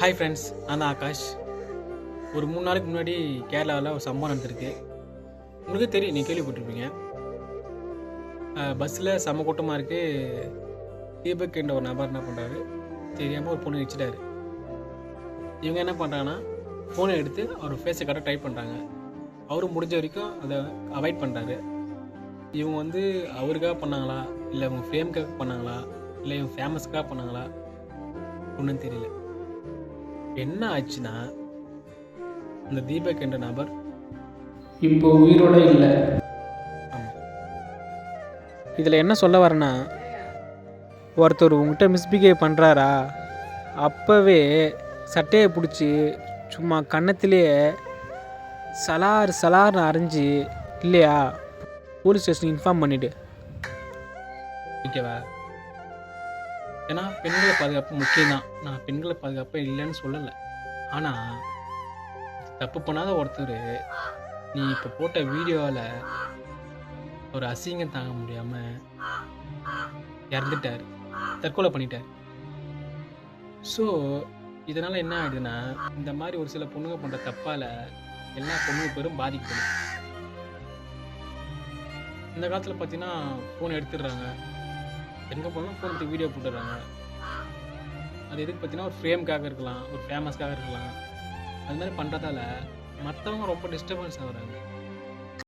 Hi friends, நான் தான் ஆகாஷ். ஒரு 3 நாளைக்கு முன்னாடி கேரளாவில் ஒரு சம்பவம் நடந்திருக்கு. உங்களுக்கே தெரியும், நீங்கள் கேள்விப்பட்டிருப்பீங்க. பஸ்ஸில் செம்ம கூட்டமாக இருக்குது. தீபக் என்ற ஒரு நபர் என்ன பண்ணுறாரு, தெரியாமல் ஒரு பொண்ணு வச்சுட்டாரு. இவங்க என்ன பண்ணுறாங்கன்னா, ஃபோனை எடுத்து அவர் ஃபேஸை காட்ட ட்ரை பண்ணுறாங்க. அவரும் முடிஞ்ச வரைக்கும் அதை அவாய்ட் பண்ணுறாரு. இவங்க அவருக்காக பண்ணாங்களா, இல்லை இவங்க ஃபேமுக்காக பண்ணாங்களா, இல்லை இவங்க ஃபேமஸ்க்காக பண்ணாங்களா, ஒன்றும் தெரியல. என்ன ஆச்சுன்னா, இந்த தீபக் என்ற நபர் இப்போ உயிரோட இல்லை. ஆமாம், இதில் என்ன சொல்ல வரேன்னா, ஒருத்தர் உங்கள்கிட்ட மிஸ்பிஹேவ் பண்ணுறாரா, அப்போவே சட்டையை பிடிச்சி சும்மா கன்னத்திலேயே சலார்னு அரைஞ்சி, இல்லையா, போலீஸ் ஸ்டேஷனுக்கு இன்ஃபார்ம் பண்ணிவிடு. ஓகேவா? ஏன்னா பெண்களை பாதுகாப்பு முக்கியம்தான். நான் பெண்களை பாதுகாப்பு இல்லைன்னு சொல்லலை. ஆனால் தப்பு பண்ணாத ஒருத்தர் நீ இப்போ போட்ட வீடியோவில் ஒரு அசிங்கம் தாங்க முடியாமல் இறந்துட்டார், தற்கொலை பண்ணிட்டார். ஸோ இதனால் என்ன ஆகிடுதுன்னா, இந்த மாதிரி ஒரு சில பொண்ணுங்க பண்ணுற தப்பால் எல்லா பொண்ணுங்க பேரும் பாதிக்கப்படும். இந்த காலத்தில் பார்த்தீங்கன்னா ஃபோன் எடுத்துடுறாங்க, எங்கே போனாலும் ஃபோன் எடுத்து வீடியோ போட்டுடுறாங்க. அது எதுக்கு பார்த்தீங்கன்னா, ஒரு ஃப்ரேம்காக இருக்கலாம், ஒரு ஃபேமஸ்க்காக இருக்கலாம். அது மாதிரி பண்ணுறதால மற்றவங்க ரொம்ப டிஸ்டர்பன்ஸ் ஆகுறாங்க.